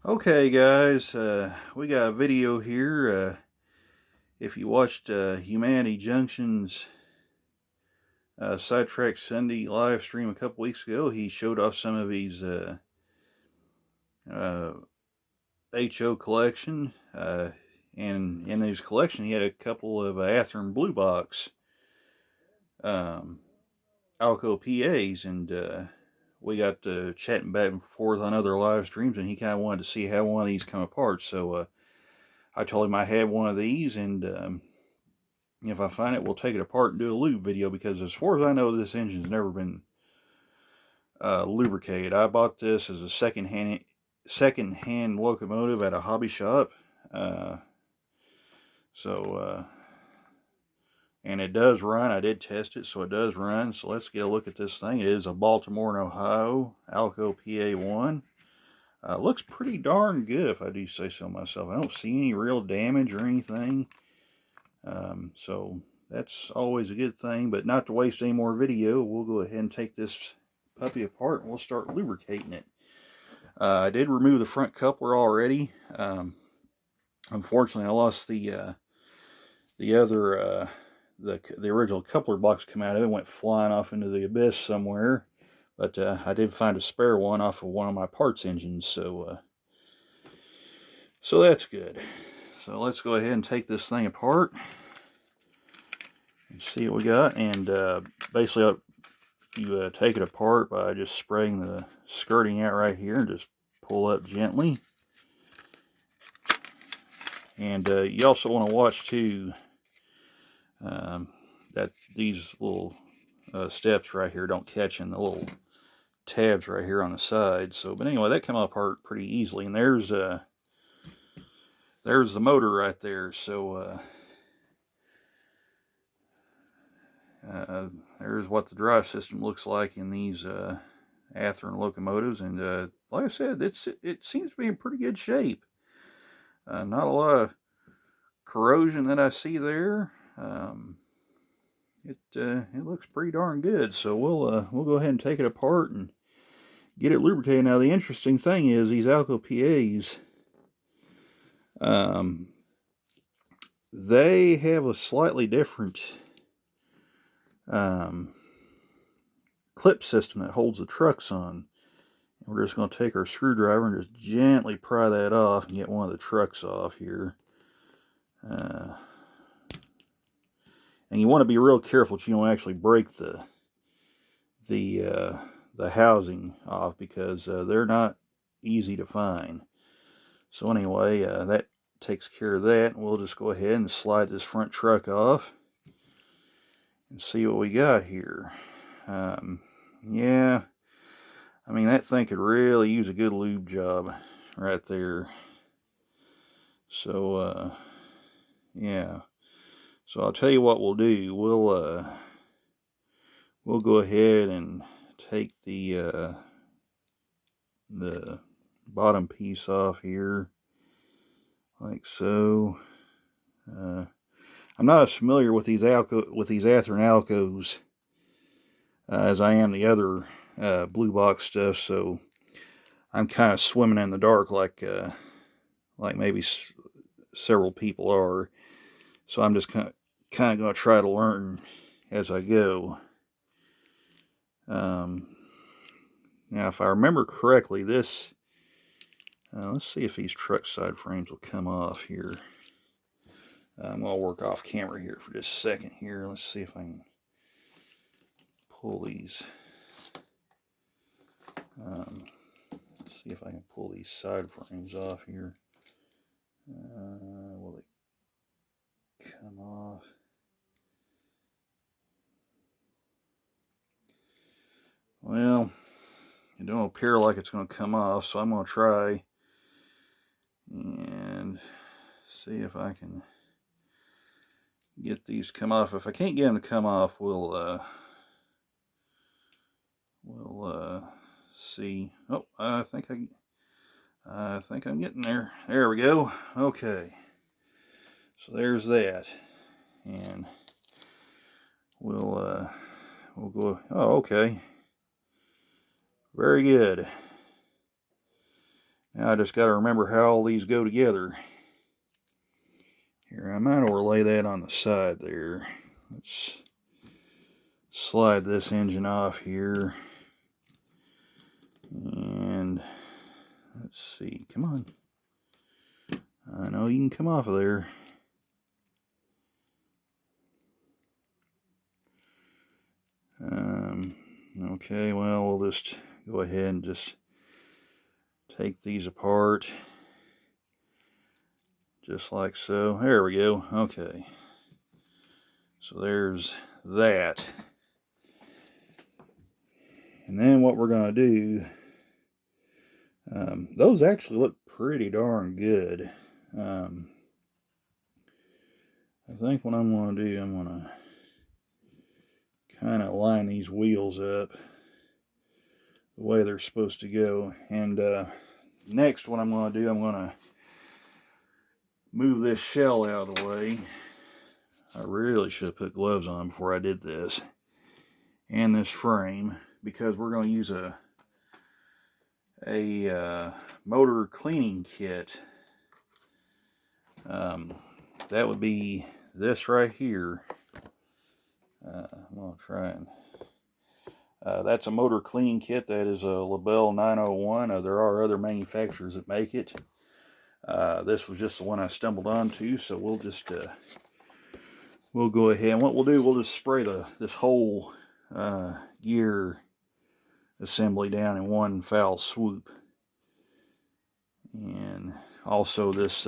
Okay guys, we got a video here. If you watched Humanity Junction's Sidetrack Sunday live stream a couple weeks ago, he showed off some of his HO collection, and in his collection he had a couple of Athearn Blue Box Alco PAs, and we got chatting back and forth on other live streams, and he kind of wanted to see how one of these come apart. So I told him I had one of these, and if I find it, we'll take it apart and do a lube video, because as far as I know, this engine's never been lubricated. I bought this as a second-hand locomotive at a hobby shop. And it does run. I did test it, so it does run. So let's get a look at this thing. It is a Baltimore and Ohio Alco PA-1. Looks pretty darn good, if I do say so myself. I don't see any real damage or anything. So that's always a good thing. But not to waste any more video, we'll go ahead and take this puppy apart and we'll start lubricating it. I did remove the front coupler already. Unfortunately, I lost the original coupler box come out of it. It went flying off into the abyss somewhere. But I did find a spare one off of one of my parts engines, so that's good. So let's go ahead and take this thing apart and see what we got. And basically, you take it apart by just spraying the skirting out right here and just pull up gently. And you also want to watch too that these little steps right here don't catch in the little tabs right here on the side. So, but anyway, that came apart pretty easily. And there's the motor right there. So there's what the drive system looks like in these Athearn locomotives. And like I said, it seems to be in pretty good shape. Not a lot of corrosion that I see there. It looks pretty darn good. So we'll go ahead and take it apart and get it lubricated. Now the interesting thing is these Alco PAs, they have a slightly different clip system that holds the trucks on. And we're just going to take our screwdriver and just gently pry that off and get one of the trucks off here. And you want to be real careful that you don't actually break the housing off, because they're not easy to find. So anyway, that takes care of that. And we'll just go ahead and slide this front truck off and see what we got here. Yeah, I mean, that thing could really use a good lube job right there. So yeah. So I'll tell you what we'll do. We'll go ahead and take the bottom piece off here, like so. I'm not as familiar with these Athearn Alcos as I am the other blue box stuff, so I'm kind of swimming in the dark, like maybe several people are. So I'm just kind of going to try to learn as I go. Now, if I remember correctly, this, let's see if these truck side frames will come off here. I'm going to work off camera here for just a second here. Let's see if I can pull these. See if I can pull these side frames off here. Will they come off? Well, it don't appear like it's going to come off, so I'm going to try and see if I can get these to come off. If I can't get them to come off, we'll see. Oh, I think I'm getting there. There we go. Okay, so there's that, and we'll go. Oh, okay. Very good. Now I just got to remember how all these go together. Here, I might overlay that on the side there. Let's slide this engine off here. And let's see, come on. I know you can come off of there. Okay, well, we'll just go ahead and just take these apart. Just like so. There we go. Okay. So there's that. And then what we're going to do, those actually look pretty darn good. I think what I'm going to do, I'm going to kind of line these wheels up the way they're supposed to go. And next what I'm going to do, I'm going to move this shell out of the way. I really should have put gloves on before I did this. And this frame, because we're going to use a motor cleaning kit. That would be this right here. I'm going to try and... that's a motor cleaning kit. That is a Labelle 901. There are other manufacturers that make it. This was just the one I stumbled onto, so we'll just we'll go ahead, and what we'll do, we'll just spray this whole gear assembly down in one foul swoop. And also this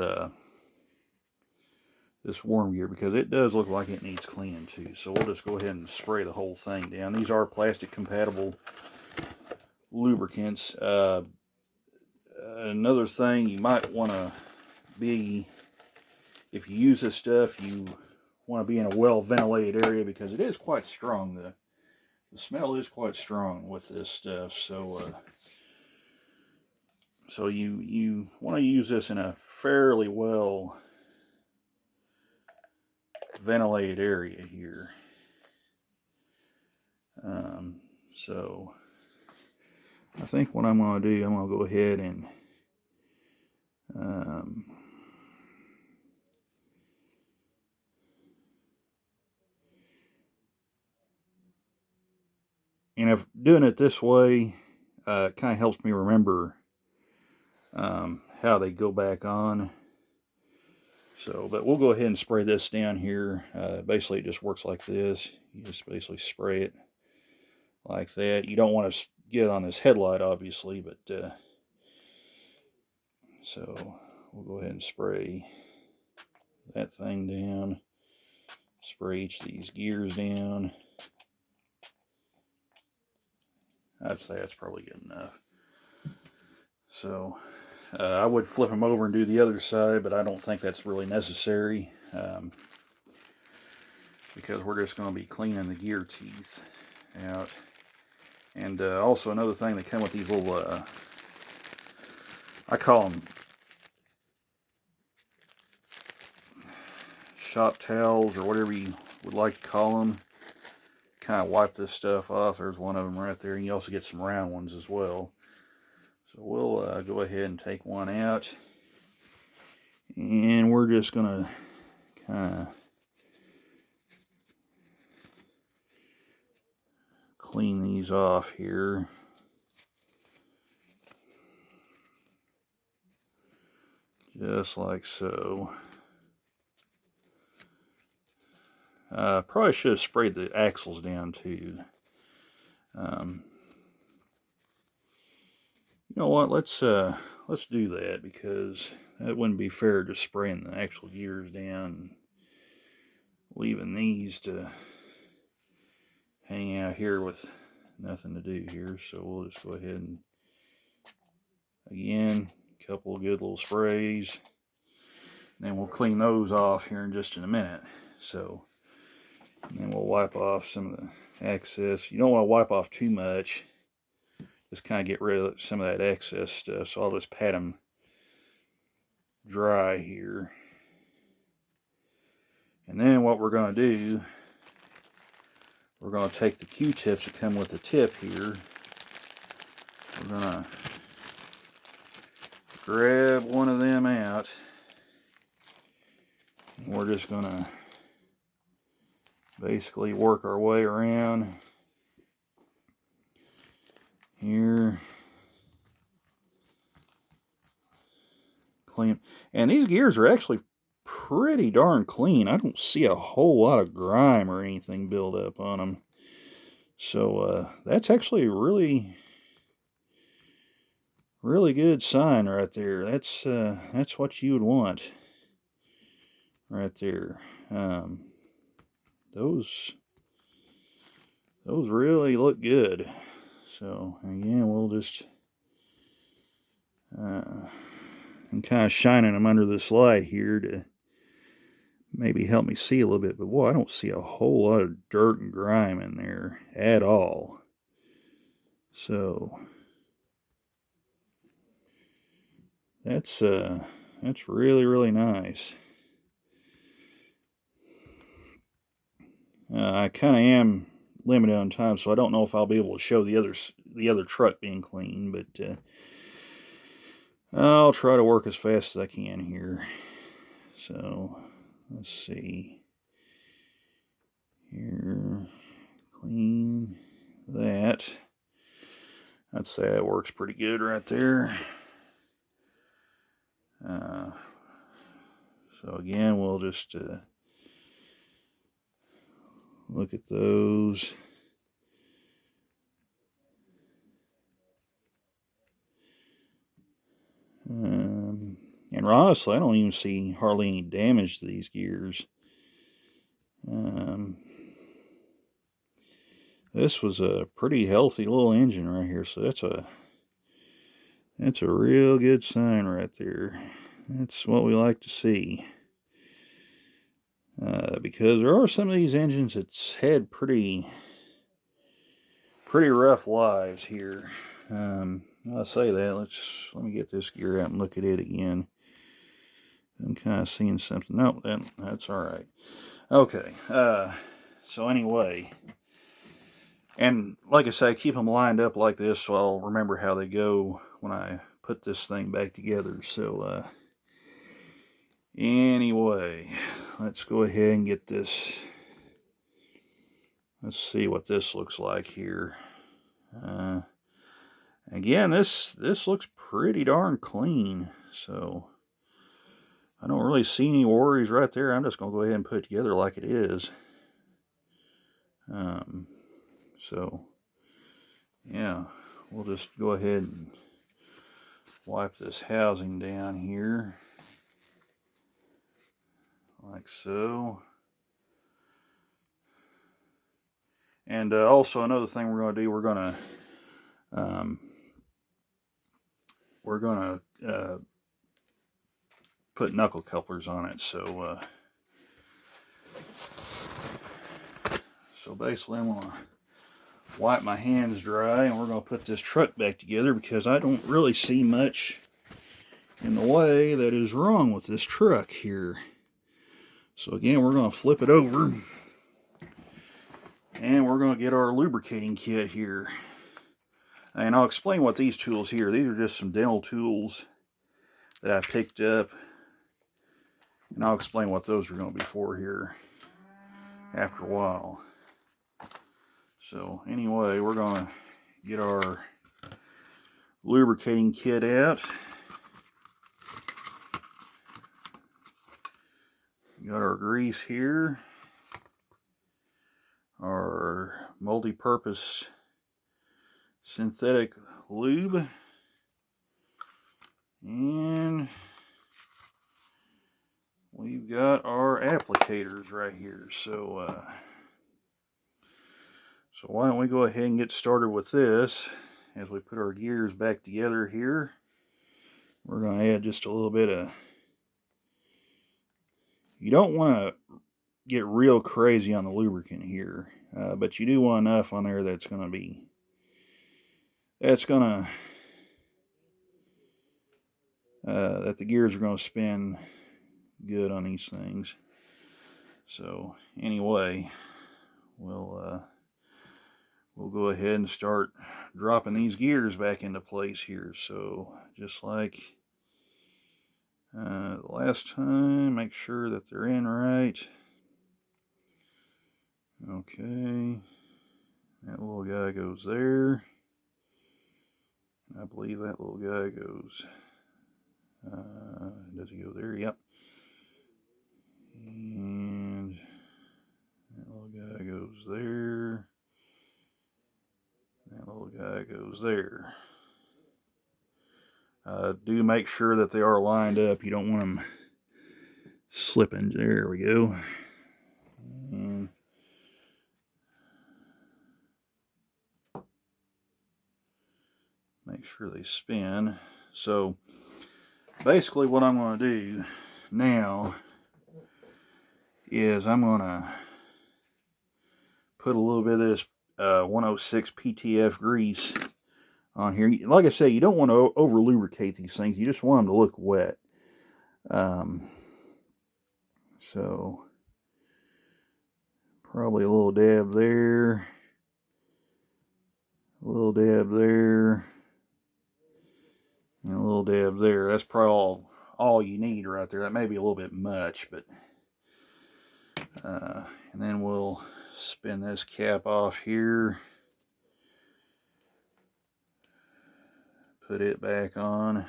this worm gear, because it does look like it needs cleaning too. So we'll just go ahead and spray the whole thing down. These are plastic compatible lubricants. Another thing you might want to be, if you use this stuff, you want to be in a well ventilated area, because it is quite strong. The smell is quite strong with this stuff. So so you want to use this in a fairly well ventilated area here. So I think what I'm going to do, I'm going to go ahead and if doing it this way, it kind of helps me remember how they go back on. So, but we'll go ahead and spray this down here. Basically, it just works like this. You just basically spray it like that. You don't want to get it on this headlight, obviously, but so we'll go ahead and spray that thing down. Spray each of these gears down. I'd say that's probably good enough. So I would flip them over and do the other side, but I don't think that's really necessary, because we're just going to be cleaning the gear teeth out. And also another thing, they come with these little, I call them shop towels, or whatever you would like to call them. Kind of wipe this stuff off. There's one of them right there, and you also get some round ones as well. So we'll go ahead and take one out, and we're just going to kind of clean these off here. Just like so. Probably should have sprayed the axles down too. You know what? Let's do that, because that wouldn't be fair just spraying the actual gears down and leaving these to hang out here with nothing to do here. So we'll just go ahead and, again, a couple of good little sprays. And then we'll clean those off here in just in a minute. So, and then we'll wipe off some of the excess. You don't want to wipe off too much. Just kind of get rid of some of that excess stuff. So I'll just pat them dry here. And then what we're going to do, we're going to take the Q-tips that come with the tip here. We're going to grab one of them out. We're just going to basically work our way around here. Clean. And these gears are actually pretty darn clean. I don't see a whole lot of grime or anything build up on them. So that's actually a really good sign right there. That's what you would want right there. Those really look good. So again, we'll just I'm kind of shining them under this light here to maybe help me see a little bit. But boy, I don't see a whole lot of dirt and grime in there at all. So that's really nice. I kind of am limited on time, so I don't know if I'll be able to show the other truck being clean, but I'll try to work as fast as I can here. So let's see here, clean that. I'd say that works pretty good right there. So again, we'll just look at those. And honestly, I don't even see hardly any damage to these gears. This was a pretty healthy little engine right here, so that's a real good sign right there. That's what we like to see. Because there are some of these engines that's had pretty rough lives here. I'll say that. Let me get this gear out and look at it again. I'm kind of seeing something. Nope, that's all right. Okay. So anyway, and like I say, I keep them lined up like this so I'll remember how they go when I put this thing back together. So anyway, let's go ahead and get this. Let's see what this looks like here. Again, this looks pretty darn clean, so I don't really see any worries right there. I'm just going to go ahead and put it together like it is. So yeah, we'll just go ahead and wipe this housing down here like so. And also another thing we're going to do, we're going to put knuckle couplers on it. So basically I'm going to wipe my hands dry and we're going to put this truck back together because I don't really see much in the way that is wrong with this truck here. So again, we're going to flip it over and we're going to get our lubricating kit here. And I'll explain what these tools here, these are just some dental tools that I picked up. And I'll explain what those are going to be for here after a while. So anyway, we're going to get our lubricating kit out. Got our grease here, our multi-purpose synthetic lube, and we've got our applicators right here. So why don't we go ahead and get started with this as we put our gears back together here. We're going to add just a little bit of, you don't want to get real crazy on the lubricant here, but you do want enough on there that the gears are going to spin good on these things. So anyway, we'll go ahead and start dropping these gears back into place here. So just like Last time, make sure that they're in right. Okay, that little guy goes there. I believe that little guy goes, does he go there? Yep. And that little guy goes there. That little guy goes there. Do make sure that they are lined up. You don't want them slipping. There we go. And make sure they spin. So basically what I'm going to do now is I'm going to put a little bit of this 106 PTF grease on here. Like I say, you don't want to over lubricate these things. You just want them to look wet. So probably a little dab there, a little dab there, and a little dab there. That's probably all you need right there. That may be a little bit much, but and then we'll spin this cap off here, put it back on.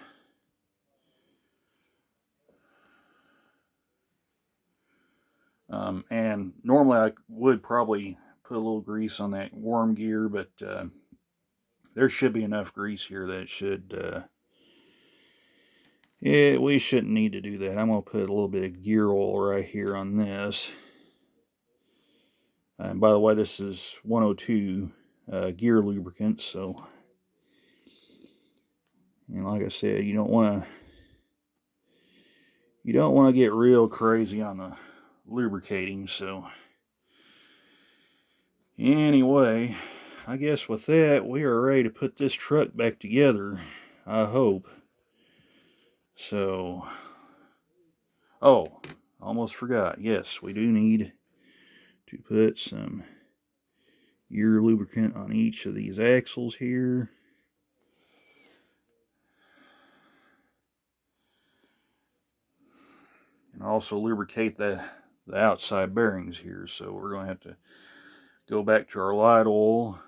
And normally I would probably put a little grease on that worm gear, but there should be enough grease here that it should, yeah, we shouldn't need to do that. I'm going to put a little bit of gear oil right here on this. And by the way, this is 102 gear lubricant, so, and like I said, you don't want to get real crazy on the lubricating. So anyway, I guess with that, we are ready to put this truck back together, I hope. So, oh, almost forgot. Yes, we do need to put some gear lubricant on each of these axles here. And also lubricate the outside bearings here. So we're going to have to go back to our light oil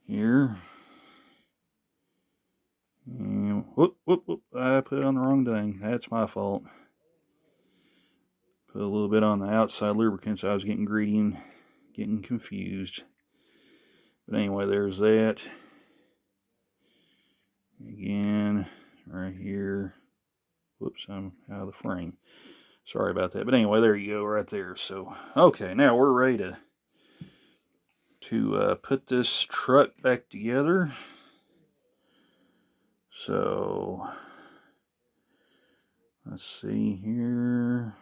here. And whoop, I put it on the wrong thing. That's my fault. Put a little bit on the outside lubricant, so I was getting greedy and getting confused. But anyway, there's that. Again, right here. Whoops, I'm out of the frame. Sorry about that. But anyway, there you go, right there. So, okay, now we're ready to put this truck back together. So, let's see here.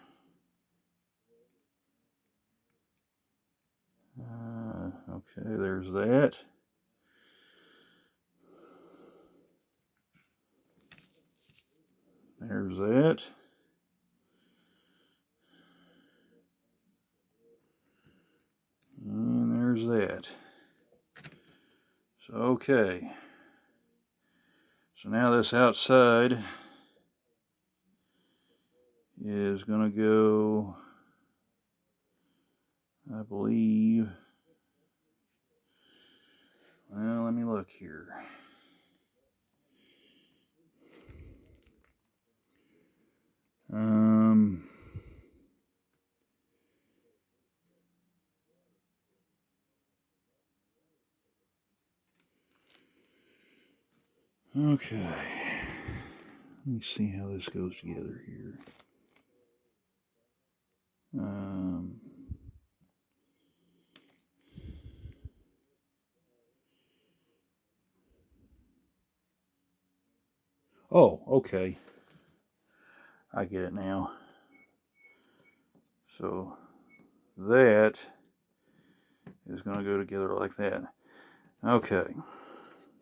Okay, there's that. There's that. And there's that. So, okay. So now this outside is going to go, I believe, well, let me look here. Okay. Let me see how this goes together here. Oh, okay. I get it now. So that is going to go together like that. Okay.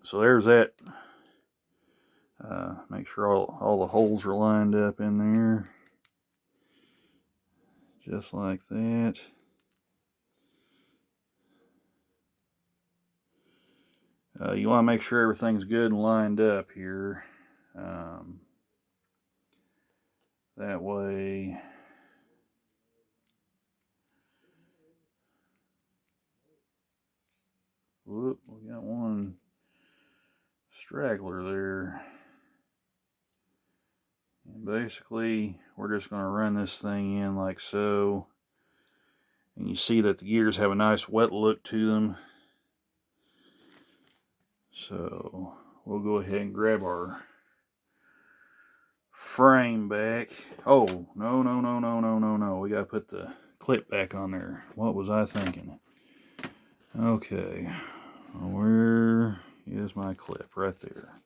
So there's that. Make sure all the holes are lined up in there. Just like that. You want to make sure everything's good and lined up here. That way, whoop, we got one straggler there. And basically, we're just going to run this thing in like so. And you see that the gears have a nice wet look to them. So we'll go ahead and grab our frame back. Oh, no. We got to put the clip back on there. What was I thinking? Okay. Where is my clip? Right there.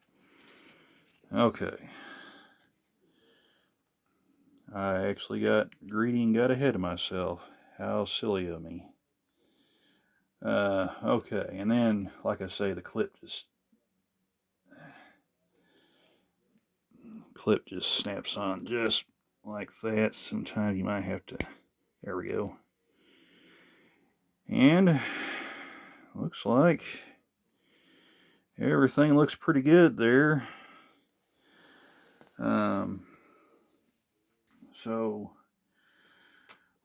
Okay. I actually got greedy and got ahead of myself. How silly of me. Okay, and then, like I say, the clip just snaps on just like that. Sometimes you might have to, there we go. And looks like everything looks pretty good there. So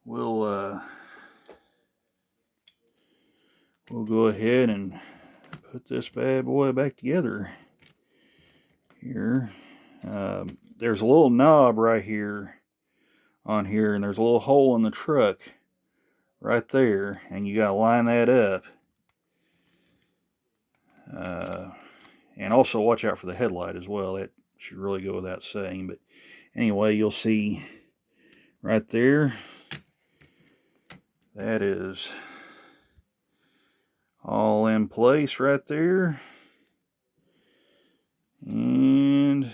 we'll go ahead and put this bad boy back together here. There's a little knob right here on here, and there's a little hole in the truck right there, and you gotta line that up. And also watch out for the headlight as well. That should really go without saying. But anyway, you'll see right there, that is all in place right there. And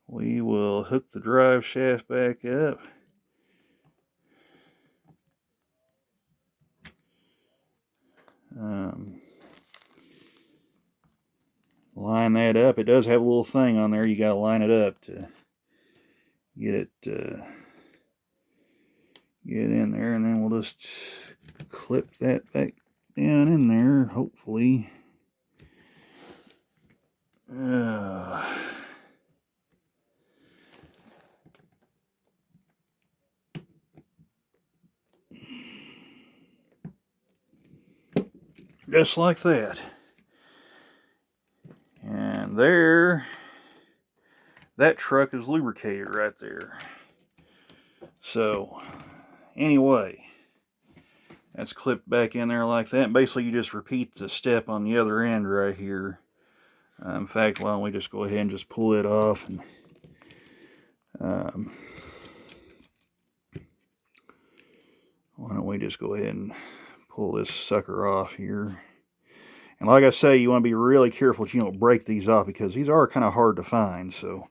we will hook the drive shaft back up. Line that up. It does have a little thing on there. You got to line it up to get it get in there, and then we'll just clip that back down in there, hopefully. Just like that. And there, that truck is lubricated right there. So anyway, that's clipped back in there like that. And basically you just repeat the step on the other end right here. In fact, why don't we just go ahead and just pull it off, and why don't we just go ahead and pull this sucker off here. And like I say, you want to be really careful that you don't break these off, because these are kind of hard to find. So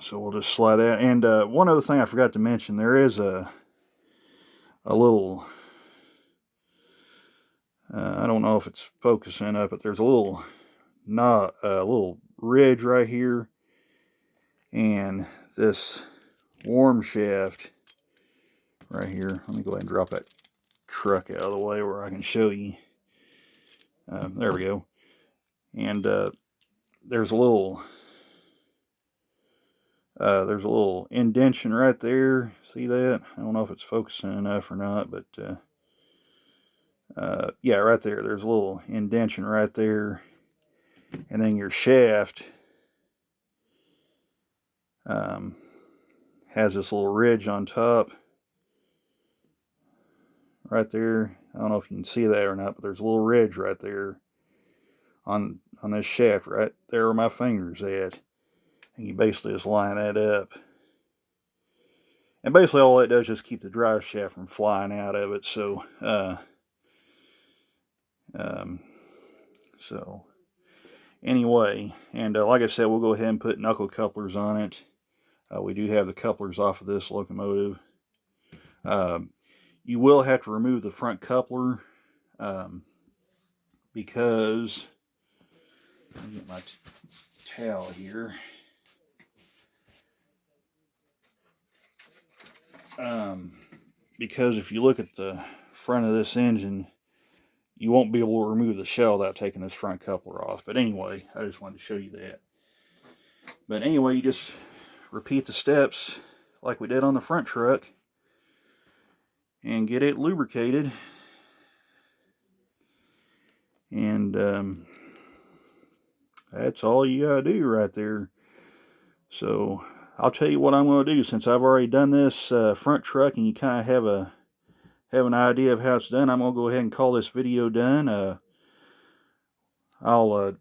so we'll just slide that. And one other thing I forgot to mention, there is a little, I don't know if it's focusing up, but there's a little little ridge right here, and this worm shaft right here. Let me go ahead and drop that truck out of the way where I can show you. There we go. And there's a little indentation right there. See that? I don't know if it's focusing enough or not, but yeah, right there. There's a little indentation right there. And then your shaft has this little ridge on top right there. I don't know if you can see that or not, but there's a little ridge right there on this shaft right there where my finger's at. And you basically just line that up. And basically all that does is just keep the drive shaft from flying out of it. So, anyway, and like I said, we'll go ahead and put knuckle couplers on it. We do have the couplers off of this locomotive. You will have to remove the front coupler because, let me get my towel here. Because if you look at the front of this engine, you won't be able to remove the shell without taking this front coupler off. But anyway, I just wanted to show you that. But anyway, you just repeat the steps like we did on the front truck and get it lubricated. And that's all you gotta do right there. So I'll tell you what I'm going to do, since I've already done this front truck and you kind of have an idea of how it's done. I'm going to go ahead and call this video done. I'll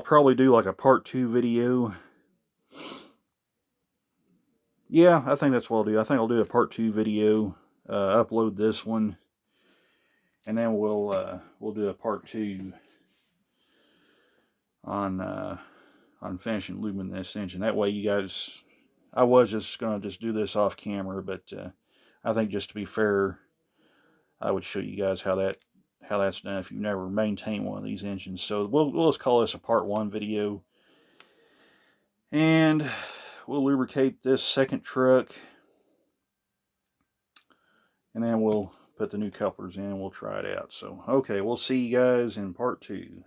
probably do like a part 2 video. Yeah, I think that's what I'll do. I think I'll do a part 2 video, upload this one, and then we'll do a part 2 on finishing lubing this engine. That way you guys, I was just going to do this off camera, but I think just to be fair, I would show you guys how that's done if you've never maintained one of these engines. So we'll just call this a part 1 video. And we'll lubricate this second truck. And then we'll put the new couplers in and we'll try it out. So, okay, we'll see you guys in part 2.